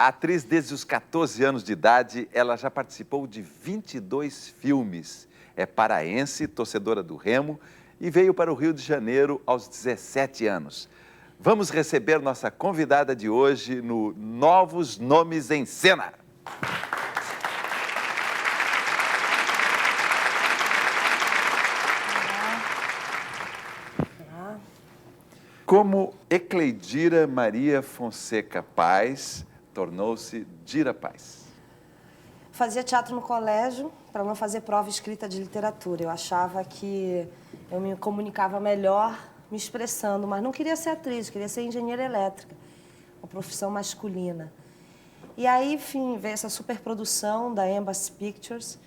Atriz desde os 14 anos de idade, ela já participou de 22 filmes. É paraense, torcedora do Remo e veio para o Rio de Janeiro aos 17 anos. Vamos receber nossa convidada de hoje no Novos Nomes em Cena. Como Ecleidira Maria Fonseca Paz tornou-se Dira Paz? Fazia teatro no colégio para não fazer prova escrita de literatura. Eu achava que eu me comunicava melhor me expressando, mas não queria ser atriz, queria ser engenheira elétrica, uma profissão masculina. E aí, enfim, veio essa superprodução da Embassy Pictures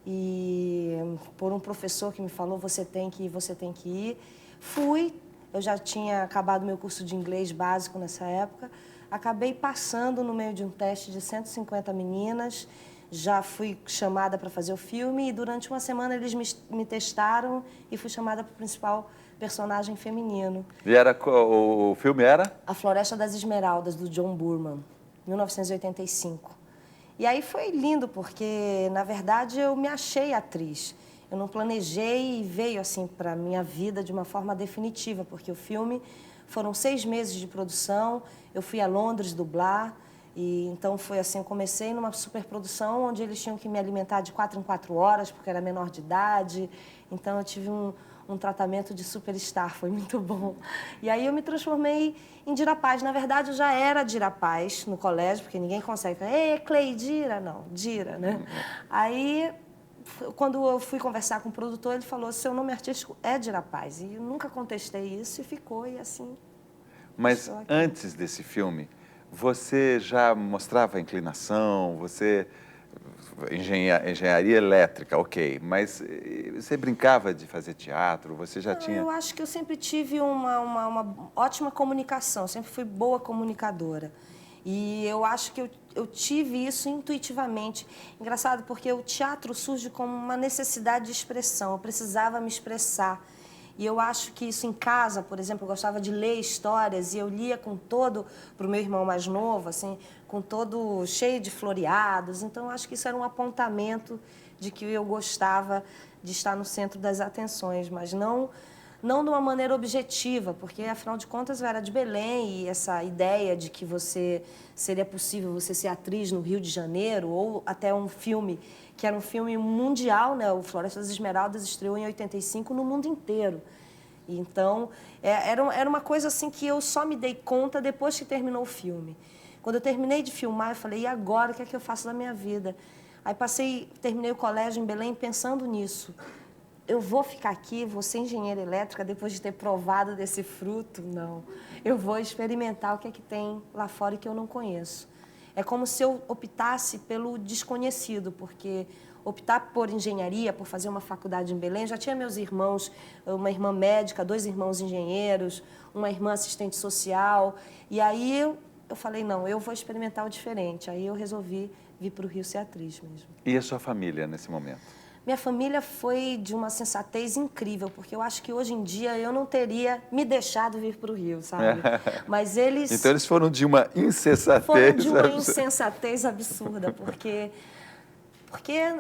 e por um professor que me falou, você tem que ir, você tem que ir. Fui, eu já tinha acabado meu curso de inglês básico nessa época, acabei passando no meio de um teste de 150 meninas, já fui chamada para fazer o filme e durante uma semana eles me testaram e fui chamada para o principal personagem feminino. E o filme era? A Floresta das Esmeraldas, do John Boorman, 1985. E aí foi lindo, porque, na verdade, eu me achei atriz. Eu não planejei e veio, assim, para a minha vida de uma forma definitiva, porque o filme foram 6 meses de produção, eu fui a Londres dublar, e então foi assim, eu comecei numa superprodução onde eles tinham que me alimentar de 4 em 4 horas, porque era menor de idade, então eu tive um tratamento de superstar, foi muito bom. E aí eu me transformei em Dira Paz. Na verdade, eu já era Dira Paz no colégio, porque ninguém consegue falar, ei, Cleidira, não, Dira, né? Aí, quando eu fui conversar com o produtor, ele falou, seu nome artístico é Dira Paz. E eu nunca contestei isso e ficou, e assim... Mas antes desse filme, você já mostrava inclinação, engenharia elétrica, ok, mas você brincava de fazer teatro, você já tinha... Eu acho que eu sempre tive uma ótima comunicação, sempre fui boa comunicadora. E eu acho que eu tive isso intuitivamente. Engraçado, porque o teatro surge como uma necessidade de expressão, eu precisava me expressar. E eu acho que isso em casa, por exemplo, eu gostava de ler histórias e eu lia com todo, para o meu irmão mais novo, assim, com todo cheio de floreados. Então, eu acho que isso era um apontamento de que eu gostava de estar no centro das atenções, mas não de uma maneira objetiva, porque, afinal de contas, eu era de Belém e essa ideia de que seria possível você ser atriz no Rio de Janeiro ou até um filme que era um filme mundial, né? O Floresta das Esmeraldas estreou em 85 no mundo inteiro. Então, era uma coisa assim que eu só me dei conta depois que terminou o filme. Quando eu terminei de filmar, eu falei, e agora, o que é que eu faço da minha vida? Aí terminei o colégio em Belém pensando nisso. Eu vou ficar aqui, vou ser engenheira elétrica depois de ter provado desse fruto? Não. Eu vou experimentar o que é que tem lá fora e que eu não conheço. É como se eu optasse pelo desconhecido, porque optar por engenharia, por fazer uma faculdade em Belém, já tinha meus irmãos, uma irmã médica, 2 irmãos engenheiros, uma irmã assistente social, e aí eu falei, não, eu vou experimentar o diferente. Aí eu resolvi vir para o Rio ser atriz mesmo. E a sua família nesse momento? Minha família foi de uma sensatez incrível, porque eu acho que hoje em dia eu não teria me deixado vir para o Rio, sabe? Mas eles... Então eles foram de uma insensatez... Foram de uma insensatez absurda, porque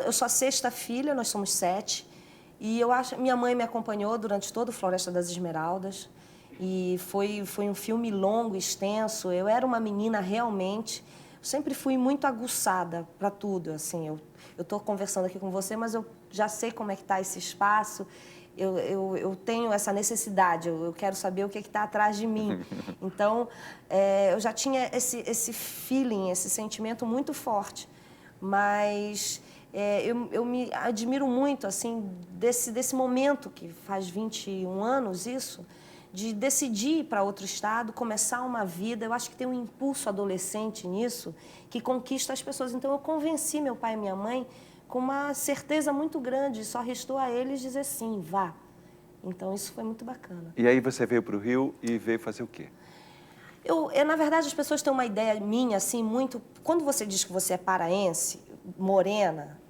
eu sou a 6ª filha, nós somos 7, e minha mãe me acompanhou durante todo o Floresta das Esmeraldas, e foi um filme longo, extenso, eu era uma menina realmente... Sempre fui muito aguçada para tudo, assim, eu estou conversando aqui com você, mas eu já sei como é que está esse espaço, eu tenho essa necessidade, eu quero saber o que está atrás de mim. Então, eu já tinha esse feeling, esse sentimento muito forte, mas eu me admiro muito, assim, desse momento, que faz 21 anos isso, de decidir ir para outro estado, começar uma vida. Eu acho que tem um impulso adolescente nisso que conquista as pessoas. Então, eu convenci meu pai e minha mãe com uma certeza muito grande. Só restou a eles dizer sim, vá. Então, isso foi muito bacana. E aí você veio para o Rio e veio fazer o quê? Na verdade, as pessoas têm uma ideia minha, assim, muito... Quando você diz que você é paraense, morena,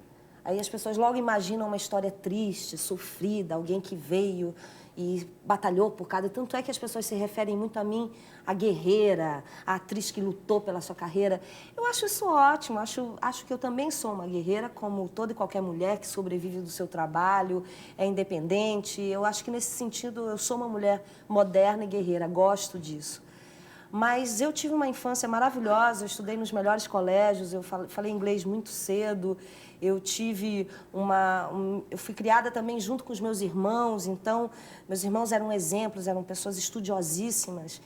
aí as pessoas logo imaginam uma história triste, sofrida, alguém que veio e batalhou por cada... Tanto é que as pessoas se referem muito a mim, a guerreira, a atriz que lutou pela sua carreira. Eu acho isso ótimo, acho que eu também sou uma guerreira, como toda e qualquer mulher que sobrevive do seu trabalho, é independente. Eu acho que, nesse sentido, eu sou uma mulher moderna e guerreira, gosto disso. Mas eu tive uma infância maravilhosa, eu estudei nos melhores colégios, eu falei inglês muito cedo, eu tive eu fui criada também junto com os meus irmãos, então meus irmãos eram exemplos, eram pessoas estudiosíssimas.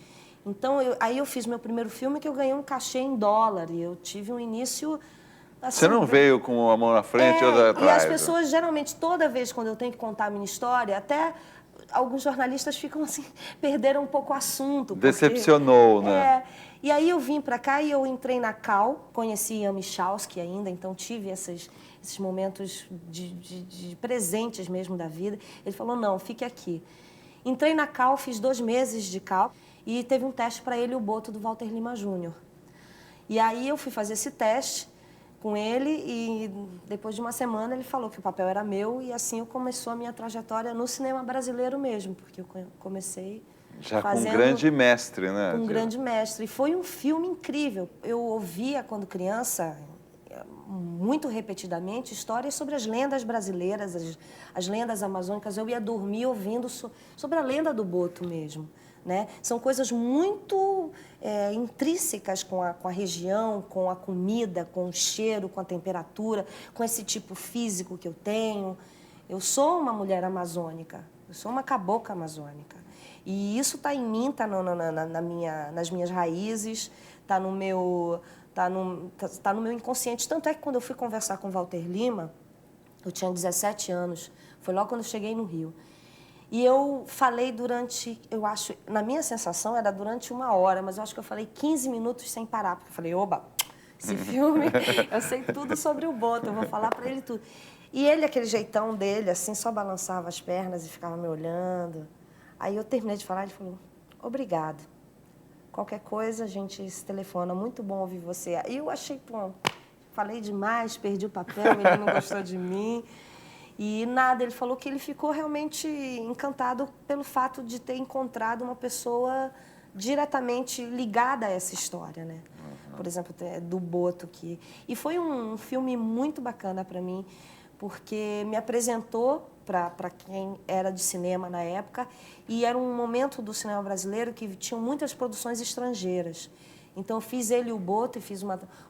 Então aí eu fiz meu primeiro filme que eu ganhei um cachê em dólar e eu tive um início... Assim, você não veio com a mão na frente e outra atrás? E as pessoas, geralmente, toda vez quando eu tenho que contar a minha história, até... alguns jornalistas ficam assim, perderam um pouco o assunto. Decepcionou, né? E aí eu vim para cá e eu entrei na Cal, conheci Ian Michalski ainda, então tive esses momentos de presentes mesmo da vida. Ele falou, não, fique aqui. Entrei na Cal, fiz 2 meses de Cal e teve um teste para ele, o Boto do Walter Lima Júnior. E aí eu fui fazer esse teste com ele e depois de uma semana ele falou que o papel era meu e assim começou a minha trajetória no cinema brasileiro mesmo, porque eu comecei já com um grande mestre, né? Com um grande mestre. E foi um filme incrível. Eu ouvia, quando criança, muito repetidamente, histórias sobre as lendas brasileiras, as lendas amazônicas. Eu ia dormir ouvindo sobre a lenda do Boto mesmo. Né? São coisas muito intrínsecas com a região, com a comida, com o cheiro, com a temperatura, com esse tipo físico que eu tenho. Eu sou uma mulher amazônica, eu sou uma cabocla amazônica. E isso está em mim, está nas minhas raízes, está no meu inconsciente. Tanto é que quando eu fui conversar com o Walter Lima, eu tinha 17 anos, foi logo quando eu cheguei no Rio. E eu falei durante, eu acho, na minha sensação era durante 1 hora, mas eu acho que eu falei 15 minutos sem parar, porque eu falei, oba, esse filme, eu sei tudo sobre o Boto, eu vou falar para ele tudo. E ele, aquele jeitão dele, assim, só balançava as pernas e ficava me olhando. Aí eu terminei de falar, ele falou, obrigado. Qualquer coisa, a gente se telefona, muito bom ouvir você. Aí eu achei, pô, falei demais, perdi o papel, ele não gostou de mim. E nada, ele falou que ele ficou realmente encantado pelo fato de ter encontrado uma pessoa diretamente ligada a essa história, né? Por exemplo, do Boto. E foi um filme muito bacana para mim, porque me apresentou para quem era de cinema na época, e era um momento do cinema brasileiro que tinham muitas produções estrangeiras. Então, eu fiz ele e o Boto, e fiz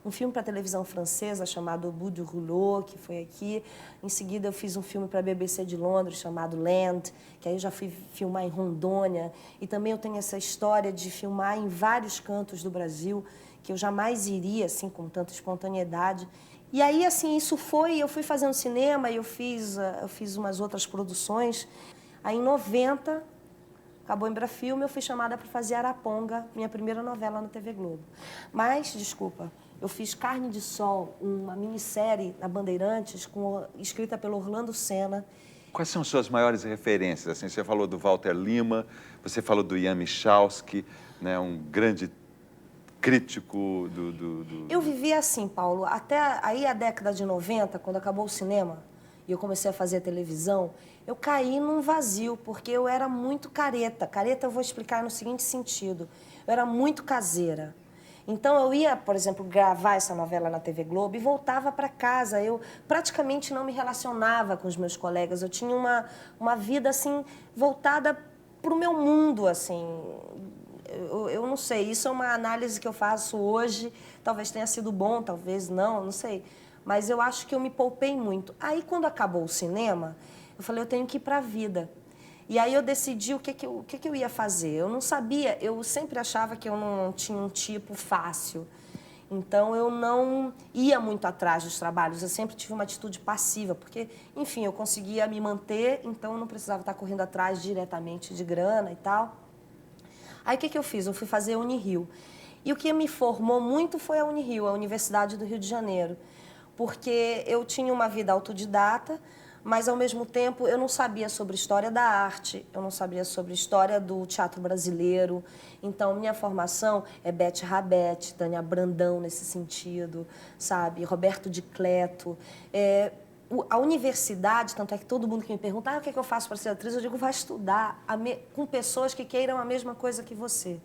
um filme para a televisão francesa chamado Au bout du rouleau, que foi aqui. Em seguida, eu fiz um filme para a BBC de Londres chamado Land, que aí eu já fui filmar em Rondônia. E também eu tenho essa história de filmar em vários cantos do Brasil, que eu jamais iria, assim, com tanta espontaneidade. E aí, assim, eu fui fazendo cinema e eu fiz umas outras produções. Aí, em 90... acabou em Embrafilme, eu fui chamada para fazer Araponga, minha primeira novela na TV Globo. Mas, desculpa, eu fiz Carne de Sol, uma minissérie na Bandeirantes, escrita pelo Orlando Senna. Quais são suas maiores referências? Assim, você falou do Walter Lima, você falou do Ian Michalski, né, um grande crítico do... Eu vivia assim, Paulo, até aí a década de 90, quando acabou o cinema, e eu comecei a fazer a televisão, eu caí num vazio, porque eu era muito careta. Careta eu vou explicar no seguinte sentido. Eu era muito caseira. Então, eu ia, por exemplo, gravar essa novela na TV Globo e voltava para casa. Eu praticamente não me relacionava com os meus colegas. Eu tinha uma vida, assim, voltada para o meu mundo, assim. Eu não sei, isso é uma análise que eu faço hoje. Talvez tenha sido bom, talvez não sei. Mas eu acho que eu me poupei muito. Aí, quando acabou o cinema, eu falei, eu tenho que ir para a vida. E aí eu decidi o que eu ia fazer. Eu não sabia, eu sempre achava que eu não tinha um tipo fácil. Então, eu não ia muito atrás dos trabalhos. Eu sempre tive uma atitude passiva, porque, enfim, eu conseguia me manter, então eu não precisava estar correndo atrás diretamente de grana e tal. Aí, o que eu fiz? Eu fui fazer a Unirio. E o que me formou muito foi a Unirio, a Universidade do Rio de Janeiro. Porque eu tinha uma vida autodidata, mas, ao mesmo tempo, eu não sabia sobre história da arte, eu não sabia sobre história do teatro brasileiro. Então, minha formação é Beth Rabete, Tânia Brandão, nesse sentido, sabe? Roberto de Cleto. a universidade, tanto é que todo mundo que me pergunta, o que é que eu faço para ser atriz? Eu digo, vai estudar com pessoas que queiram a mesma coisa que você.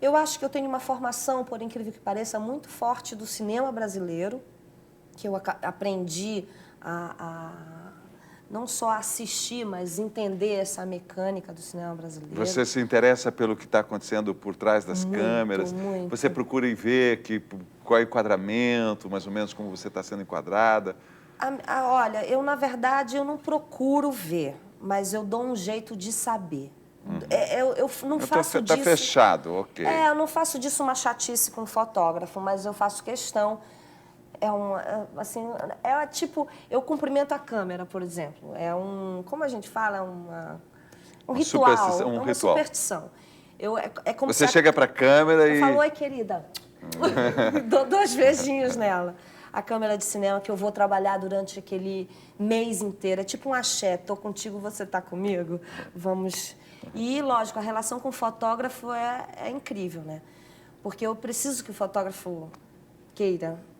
Eu acho que eu tenho uma formação, por incrível que pareça, muito forte do cinema brasileiro, que eu aprendi não só assistir, mas entender essa mecânica do cinema brasileiro. Você se interessa pelo que está acontecendo por trás das câmeras? Muito. Você procura em ver qual é o enquadramento, mais ou menos como você está sendo enquadrada? Olha, na verdade, eu não procuro ver, mas eu dou um jeito de saber. Eu não faço disso... Está fechado, ok. Eu não faço disso uma chatice com o fotógrafo, mas eu faço questão. Tipo, eu cumprimento a câmera, por exemplo. Como a gente fala, um ritual, uma superstição. Como você chega para a câmera e... Eu falo, oi, querida. Dou 2 beijinhos nela. A câmera de cinema que eu vou trabalhar durante aquele mês inteiro. É tipo um axé, tô contigo, você tá comigo. Vamos... E, lógico, a relação com o fotógrafo é incrível, né? Porque eu preciso que o fotógrafo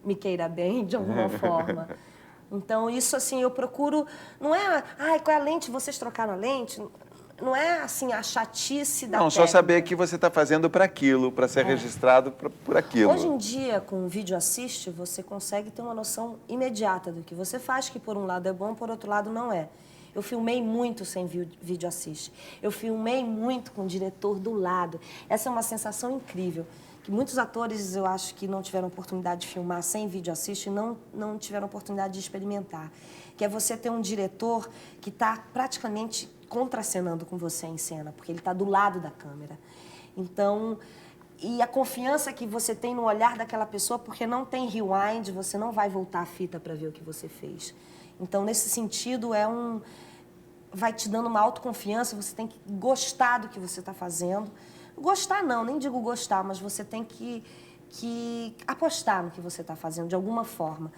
me queira bem, de alguma forma. Então, isso, assim, eu procuro... Não é, qual é a lente? Vocês trocaram a lente? Não é, assim, a chatice da técnica. Só saber que você está fazendo para aquilo, para ser registrado por aquilo. Hoje em dia, com o vídeo assiste, você consegue ter uma noção imediata do que você faz, que por um lado é bom, por outro lado não é. Eu filmei muito sem vídeo assiste. Eu filmei muito com o diretor do lado. Essa é uma sensação incrível, que muitos atores, eu acho, que não tiveram oportunidade de filmar sem vídeo assiste, não tiveram oportunidade de experimentar. Que é você ter um diretor que está praticamente contracenando com você em cena, porque ele está do lado da câmera. Então, e a confiança que você tem no olhar daquela pessoa, porque não tem rewind, você não vai voltar a fita para ver o que você fez. Então, nesse sentido, vai te dando uma autoconfiança, você tem que gostar do que você está fazendo. Gostar não, nem digo gostar, mas você tem que apostar no que você está fazendo, de alguma forma.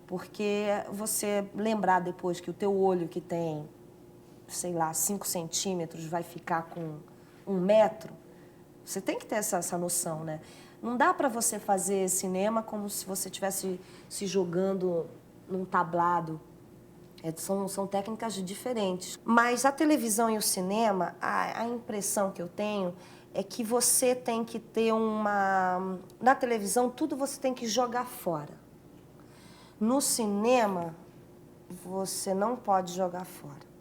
Porque você lembrar depois que o teu olho, que tem, sei lá, 5 centímetros, vai ficar com 1 metro, você tem que ter essa noção, né? Não dá para você fazer cinema como se você estivesse se jogando num tablado. São técnicas diferentes. Mas a televisão e o cinema, a impressão que eu tenho é que você tem que ter uma... Na televisão, tudo você tem que jogar fora. No cinema, você não pode jogar fora.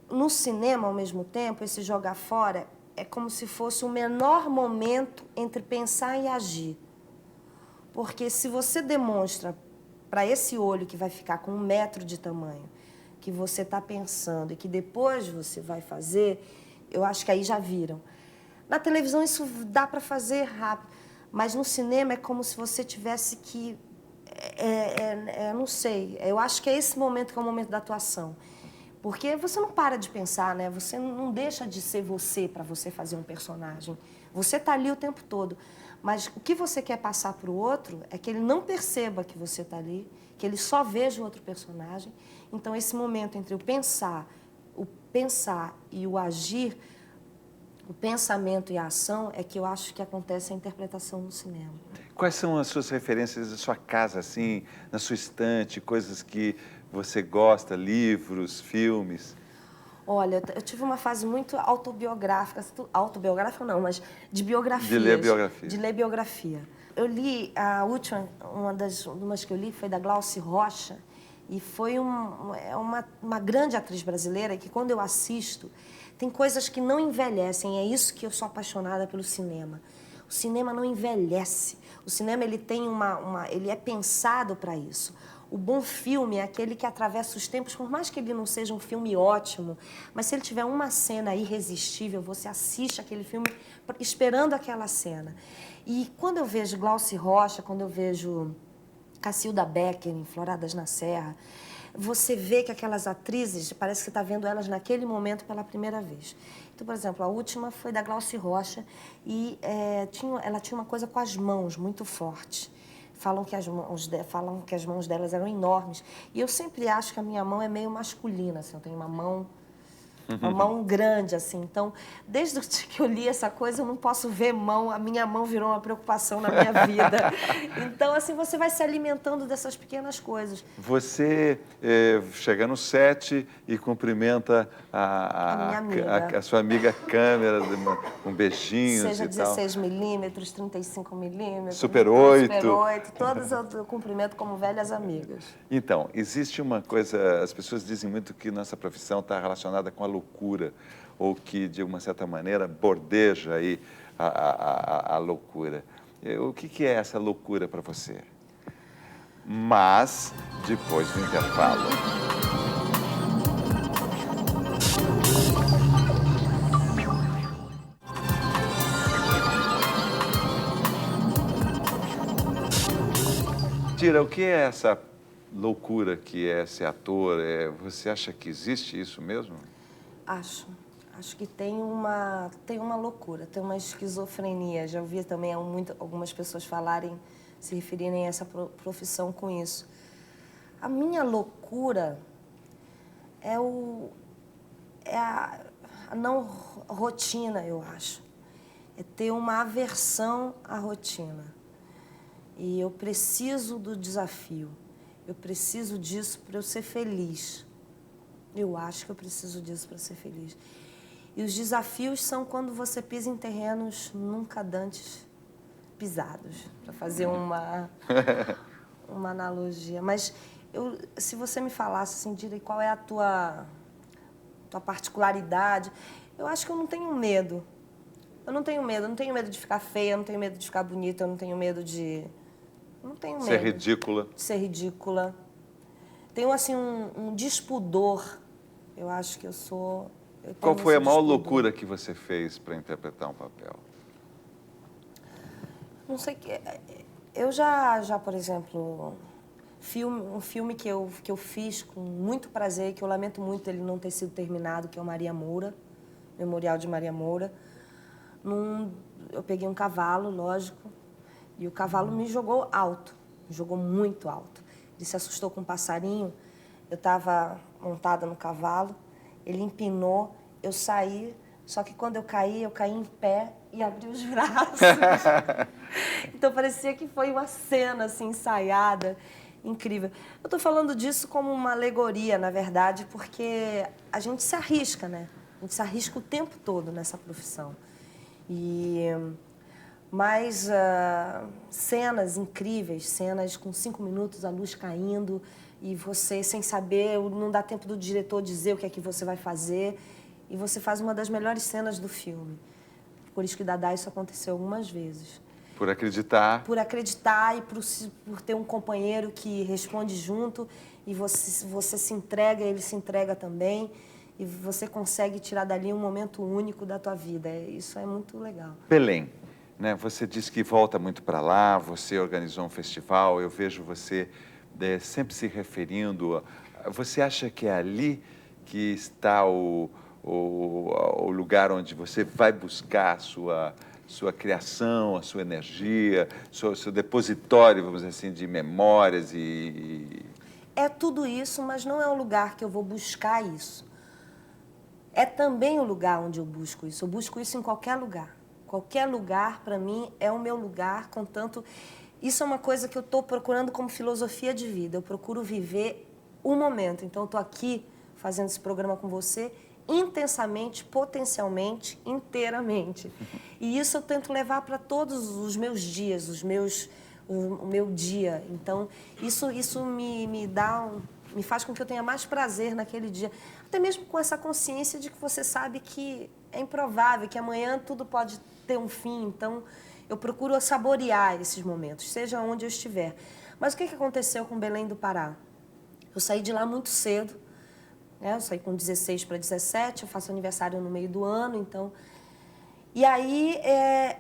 No cinema, ao mesmo tempo, esse jogar fora é como se fosse o menor momento entre pensar e agir. Porque se você demonstra para esse olho que vai ficar com 1 metro de tamanho, que você está pensando e que depois você vai fazer, eu acho que aí já viram. Na televisão isso dá para fazer rápido, mas no cinema é como se você tivesse que... não sei, eu acho que é esse momento que é o momento da atuação. Porque você não para de pensar, né? Você não deixa de ser você para você fazer um personagem. Você está ali o tempo todo. Mas o que você quer passar para o outro é que ele não perceba que você está ali, que ele só veja o outro personagem. Então, esse momento entre o pensar e o agir, o pensamento e a ação, é que eu acho que acontece a interpretação no cinema. Quais são as suas referências da sua casa, assim, na sua estante, coisas que você gosta, livros, filmes? Olha, eu tive uma fase muito autobiográfica não, mas de biografias. De ler biografia. De ler biografia. Eu li, a última, umas que eu li foi da Glauci Rocha, e foi uma grande atriz brasileira que, quando eu assisto, tem coisas que não envelhecem. É isso que eu sou apaixonada pelo cinema. O cinema não envelhece. O cinema, ele tem ele é pensado para isso. O bom filme é aquele que atravessa os tempos, por mais que ele não seja um filme ótimo, mas se ele tiver uma cena irresistível, você assiste aquele filme esperando aquela cena. E quando eu vejo Glauci Rocha, quando eu vejo Cacilda Becker em Floradas na Serra, você vê que aquelas atrizes, parece que você está vendo elas naquele momento pela primeira vez. Então, por exemplo, a última foi da Glauci Rocha e ela tinha uma coisa com as mãos muito forte. Falam que as mãos delas eram enormes. E eu sempre acho que a minha mão é meio masculina, assim, eu tenho uma mão Uma mão grande, assim. Então, desde que eu li essa coisa, eu não posso ver mão. A minha mão virou uma preocupação na minha vida. Então, assim, você vai se alimentando dessas pequenas coisas. Você chega no set e cumprimenta A minha amiga. a sua amiga câmera, com beijinhos Seja e tal. 16 milímetros, 35 milímetros. Super 8. Super 8. Todas eu cumprimento como velhas amigas. Então, existe uma coisa, as pessoas dizem muito que nossa profissão está relacionada com a loucura, ou que, de uma certa maneira, bordeja aí a loucura. O que é essa loucura para você? Mas, depois do intervalo. Tira, o que é essa loucura que é ser ator? Você acha que existe isso mesmo? Acho. Acho que tem uma loucura, tem uma esquizofrenia. Já ouvi também algumas pessoas falarem, se referirem a essa profissão com isso. A minha loucura é a não rotina, eu acho. É ter uma aversão à rotina. E eu preciso do desafio. Eu preciso disso para eu ser feliz. Eu acho que eu preciso disso para ser feliz. E os desafios são quando você pisa em terrenos nunca antes pisados, para fazer uma analogia. Mas se você me falasse assim, Dira, qual é a tua particularidade, eu acho que eu não tenho medo. Eu não tenho medo de ficar feia, eu não tenho medo de ficar bonita, eu não tenho medo de... Eu não tenho medo. Ser ridícula. De ser ridícula. Tenho, assim, um despudor. Eu acho que eu sou... Qual foi a maior loucura que você fez para interpretar um papel? Não sei que... Eu já por exemplo, um filme que eu fiz com muito prazer, que eu lamento muito ele não ter sido terminado, que é o Maria Moura, Memorial de Maria Moura. Eu peguei um cavalo, lógico, e o cavalo me jogou alto, me jogou muito alto. Ele se assustou com um passarinho, eu estava montada no cavalo, ele empinou, eu saí, só que quando eu caí em pé e abri os braços. Então parecia que foi uma cena assim, ensaiada, incrível. Eu estou falando disso como uma alegoria, na verdade, porque a gente se arrisca, né? A gente se arrisca o tempo todo nessa profissão. Mas cenas incríveis, cenas com 5 minutos, a luz caindo, e você, sem saber, não dá tempo do diretor dizer o que é que você vai fazer, e você faz uma das melhores cenas do filme. Por isso que Dadá isso aconteceu algumas vezes. Por acreditar. Por acreditar e por ter um companheiro que responde junto, e você se entrega, ele se entrega também, e você consegue tirar dali um momento único da tua vida. Isso é muito legal. Belém, né? Você disse que volta muito para lá, você organizou um festival, eu vejo você sempre se referindo. Você acha que é ali que está o lugar onde você vai buscar a sua criação, a sua energia, seu depositório, vamos dizer assim, de memórias É tudo isso, mas não é um lugar que eu vou buscar isso. É também o lugar onde eu busco isso. Eu busco isso em qualquer lugar. Qualquer lugar, para mim, é o meu lugar, contanto... Isso é uma coisa que eu estou procurando como filosofia de vida. Eu procuro viver o momento. Então, eu estou aqui fazendo esse programa com você intensamente, potencialmente, inteiramente. E isso eu tento levar para todos os meus dias, o meu dia. Então, isso me faz com que eu tenha mais prazer naquele dia. Até mesmo com essa consciência de que você sabe que é improvável, que amanhã tudo pode ter um fim. Então, eu procuro saborear esses momentos, seja onde eu estiver. Mas o que aconteceu com Belém do Pará? Eu saí de lá muito cedo, né? Eu saí com 16 para 17, eu faço aniversário no meio do ano, então... E aí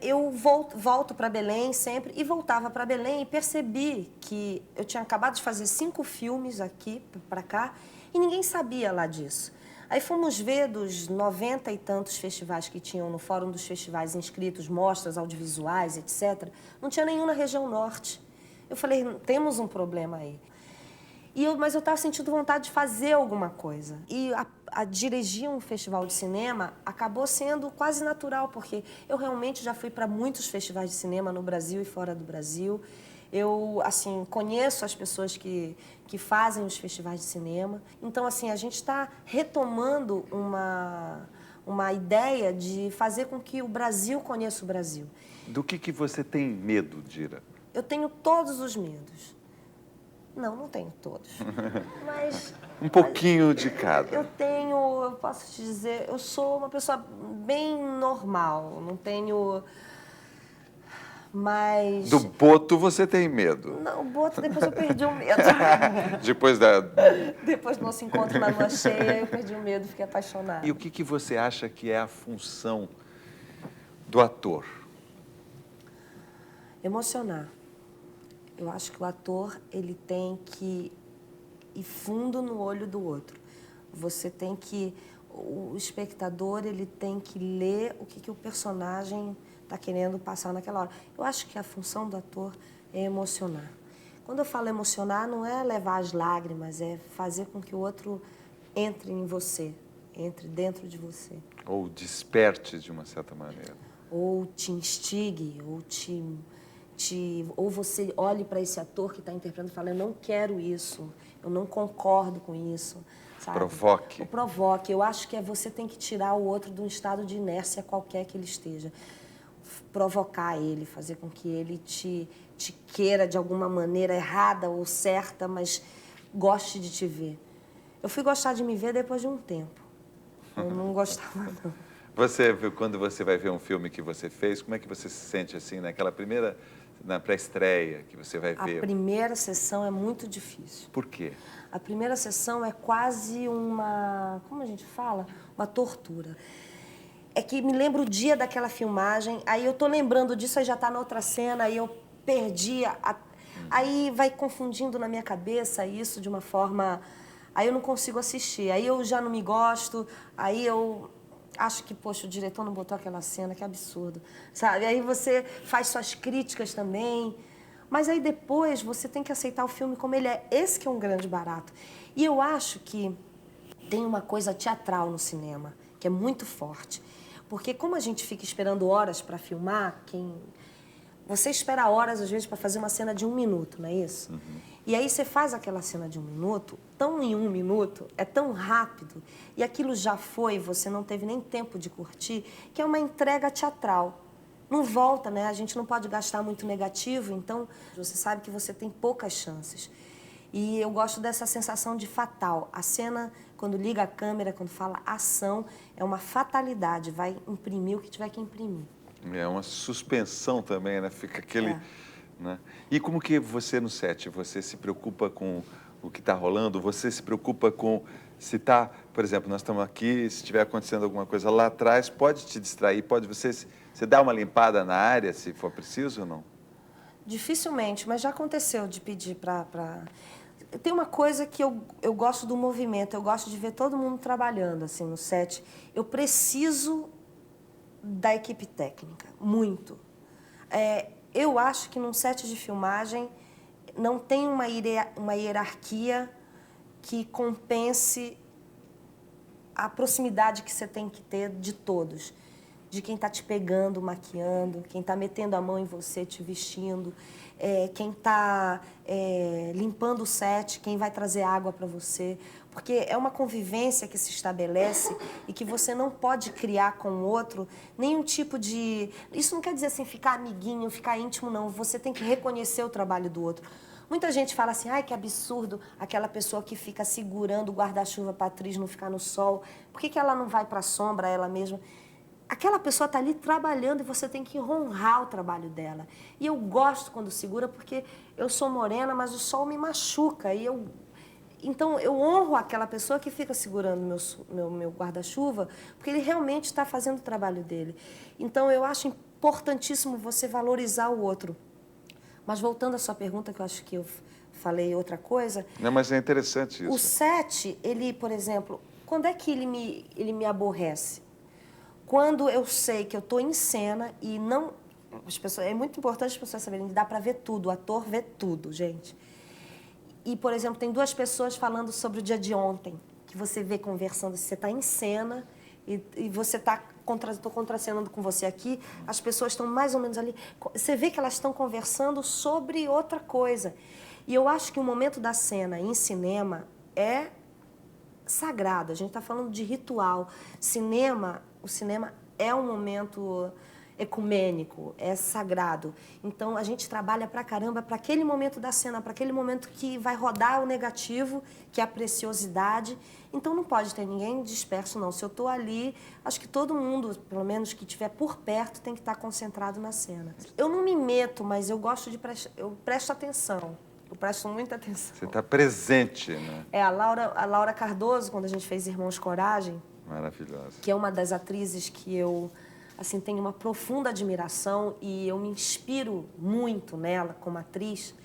eu volto para Belém sempre, e voltava para Belém e percebi que eu tinha acabado de fazer 5 filmes aqui para cá e ninguém sabia lá disso. Aí fomos ver dos 90 e tantos festivais que tinham no Fórum dos Festivais inscritos, mostras audiovisuais, etc. Não tinha nenhum na região norte. Eu falei, temos um problema aí. Mas eu estava sentindo vontade de fazer alguma coisa. E a dirigir um festival de cinema acabou sendo quase natural, porque eu realmente já fui para muitos festivais de cinema no Brasil e fora do Brasil. Eu, assim, conheço as pessoas que fazem os festivais de cinema. Então, assim, a gente está retomando uma ideia de fazer com que o Brasil conheça o Brasil. Do que você tem medo, Dira? Eu tenho todos os medos. Não tenho todos. Mas... Um pouquinho de cada. eu posso te dizer, eu sou uma pessoa bem normal. Não tenho... Mas... Do Boto você tem medo? Não, o Boto, depois eu perdi o medo. Depois Depois do nosso encontro na lua cheia, eu perdi o medo, fiquei apaixonada. E o que você acha que é a função do ator? Emocionar. Eu acho que o ator, ele tem que ir fundo no olho do outro. Você tem que... O espectador, ele tem que ler o que o personagem está querendo passar naquela hora. Eu acho que a função do ator é emocionar. Quando eu falo emocionar, não é levar as lágrimas, é fazer com que o outro entre em você, entre dentro de você. Ou desperte de uma certa maneira. Ou te instigue, ou você olhe para esse ator que está interpretando e fala, eu não quero isso, eu não concordo com isso. Sabe? Provoque. O provoque. Eu acho que você tem que tirar o outro de um estado de inércia qualquer que ele esteja. Provocar ele, fazer com que ele te queira de alguma maneira errada ou certa, mas goste de te ver. Eu fui gostar de me ver depois de um tempo. Eu não gostava, não. Quando você vai ver um filme que você fez, como é que você se sente assim, na pré-estreia que você vai ver? A primeira sessão é muito difícil. Por quê? A primeira sessão é quase como a gente fala? Uma tortura. É que me lembro o dia daquela filmagem, aí eu tô lembrando disso, aí já tá na outra cena, aí eu perdi, aí vai confundindo na minha cabeça isso de uma forma... Aí eu não consigo assistir, aí eu já não me gosto, aí eu acho que, poxa, o diretor não botou aquela cena, que absurdo, sabe? Aí você faz suas críticas também, mas aí depois você tem que aceitar o filme como ele é. Esse que é um grande barato. E eu acho que tem uma coisa teatral no cinema, que é muito forte. Porque como a gente fica esperando horas para filmar, você espera horas, às vezes, para fazer uma cena de 1 minuto, não é isso? Uhum. E aí você faz aquela cena de 1 minuto, tão em 1 minuto, é tão rápido, e aquilo já foi, você não teve nem tempo de curtir, que é uma entrega teatral. Não volta, né? A gente não pode gastar muito negativo, então você sabe que você tem poucas chances. E eu gosto dessa sensação de fatal. A cena, quando liga a câmera, quando fala ação, é uma fatalidade, vai imprimir o que tiver que imprimir. É uma suspensão também, né? Fica aquele... Né? E como que você no set, você se preocupa com o que está rolando? Você se preocupa com se está, por exemplo, nós estamos aqui, se estiver acontecendo alguma coisa lá atrás, pode te distrair, pode você dar uma limpada na área, se for preciso ou não? Dificilmente, mas já aconteceu de pedir para... Tem uma coisa que eu gosto do movimento, eu gosto de ver todo mundo trabalhando assim no set. Eu preciso da equipe técnica, muito. Eu acho que num set de filmagem não tem uma hierarquia que compense a proximidade que você tem que ter de todos. De quem está te pegando, maquiando, quem está metendo a mão em você, te vestindo, quem está limpando o set, quem vai trazer água para você. Porque é uma convivência que se estabelece e que você não pode criar com o outro nenhum tipo de... Isso não quer dizer assim, ficar amiguinho, ficar íntimo, não. Você tem que reconhecer o trabalho do outro. Muita gente fala assim, ai, que absurdo, aquela pessoa que fica segurando o guarda-chuva para a atriz não ficar no sol. Por que ela não vai para a sombra, ela mesma? Aquela pessoa está ali trabalhando e você tem que honrar o trabalho dela. E eu gosto quando segura porque eu sou morena, mas o sol me machuca. Então, eu honro aquela pessoa que fica segurando meu guarda-chuva, porque ele realmente está fazendo o trabalho dele. Então, eu acho importantíssimo você valorizar o outro. Mas voltando à sua pergunta, que eu acho que eu falei outra coisa... Não, mas é interessante isso. O set, ele, por exemplo, quando é que ele me aborrece? Quando eu sei que eu estou em cena e não... é muito importante as pessoas saberem que dá para ver tudo, o ator vê tudo, gente. E, por exemplo, tem duas pessoas falando sobre o dia de ontem, que você vê conversando, você está em cena e você está, estou contracenando com você aqui, as pessoas estão mais ou menos ali, você vê que elas estão conversando sobre outra coisa. E eu acho que o momento da cena em cinema é sagrado, a gente está falando de ritual. O cinema é um momento ecumênico, é sagrado. Então, a gente trabalha pra caramba para aquele momento da cena, para aquele momento que vai rodar o negativo, que é a preciosidade. Então, não pode ter ninguém disperso, não. Se eu estou ali, acho que todo mundo, pelo menos que estiver por perto, tem que estar concentrado na cena. Eu não me meto, mas eu gosto de eu presto atenção. Eu presto muita atenção. Você está presente, né? A Laura Cardoso, quando a gente fez Irmãos Coragem, maravilhosa, que é uma das atrizes que eu assim tenho uma profunda admiração e eu me inspiro muito nela como atriz.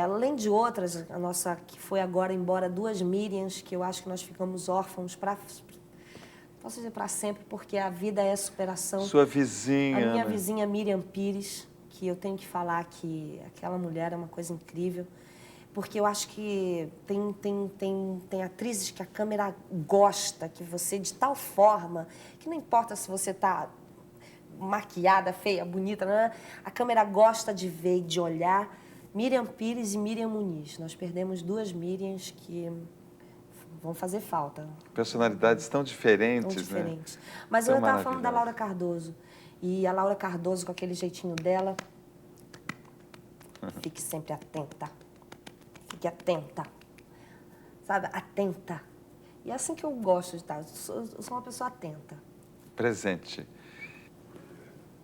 Além de outras, a nossa que foi agora embora, duas Miriams, que eu acho que nós ficamos órfãos posso dizer para sempre, porque a vida é superação. Sua vizinha, a minha né? vizinha Miriam Pires, que eu tenho que falar que aquela mulher é uma coisa incrível. Porque eu acho que tem atrizes que a câmera gosta, que você, de tal forma, que não importa se você está maquiada, feia, bonita, né? A câmera gosta de ver e de olhar. Miriam Pires e Miriam Muniz. Nós perdemos duas Miriams que vão fazer falta. Personalidades tão diferentes, né? Mas tão eu estava falando da Laura Cardoso. E a Laura Cardoso, com aquele jeitinho dela, fique sempre atenta. Fique atenta, sabe? Atenta. E é assim que eu gosto de estar. Eu sou uma pessoa atenta. Presente.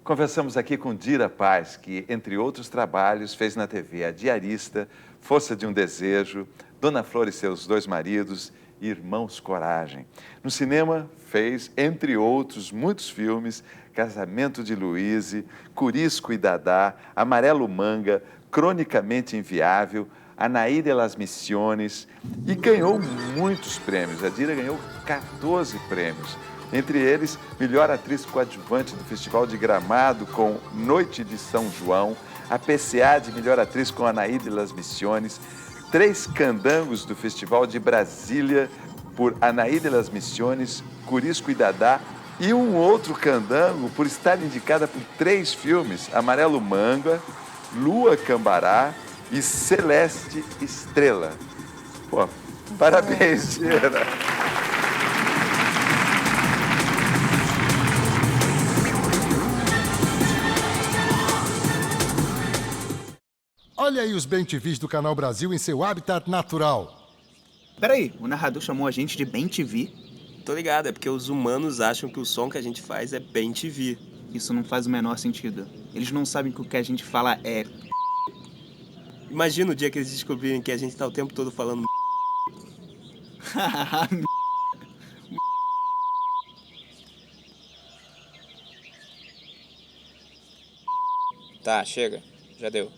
Conversamos aqui com Dira Paz, que, entre outros trabalhos, fez na TV A Diarista, Força de um Desejo, Dona Flor e Seus Dois Maridos e Irmãos Coragem. No cinema, fez, entre outros, muitos filmes, Casamento de Luíse, Curisco e Dadá, Amarelo Manga, Cronicamente Inviável, Anaí de las Misiones, e ganhou muitos prêmios. A Dira ganhou 14 prêmios. Entre eles, melhor atriz coadjuvante do Festival de Gramado com Noite de São João, a PCA de melhor atriz com Anaí de las Misiones, 3 candangos do Festival de Brasília por Anaí de las Misiones, Curisco e Dadá, e um outro candango por estar indicada por 3 filmes, Amarelo Manga, Lua Cambará e Celeste Estrela. Pô, parabéns, Dira. Olha aí os bem-te-vis do Canal Brasil em seu habitat natural. Peraí, o narrador chamou a gente de bem-te-vi? Tô ligado, é porque os humanos acham que o som que a gente faz é bem-te-vi. Isso não faz o menor sentido. Eles não sabem que o que a gente fala é... Imagina o dia que eles descobrirem que a gente tá o tempo todo falando Tá, chega. Já deu.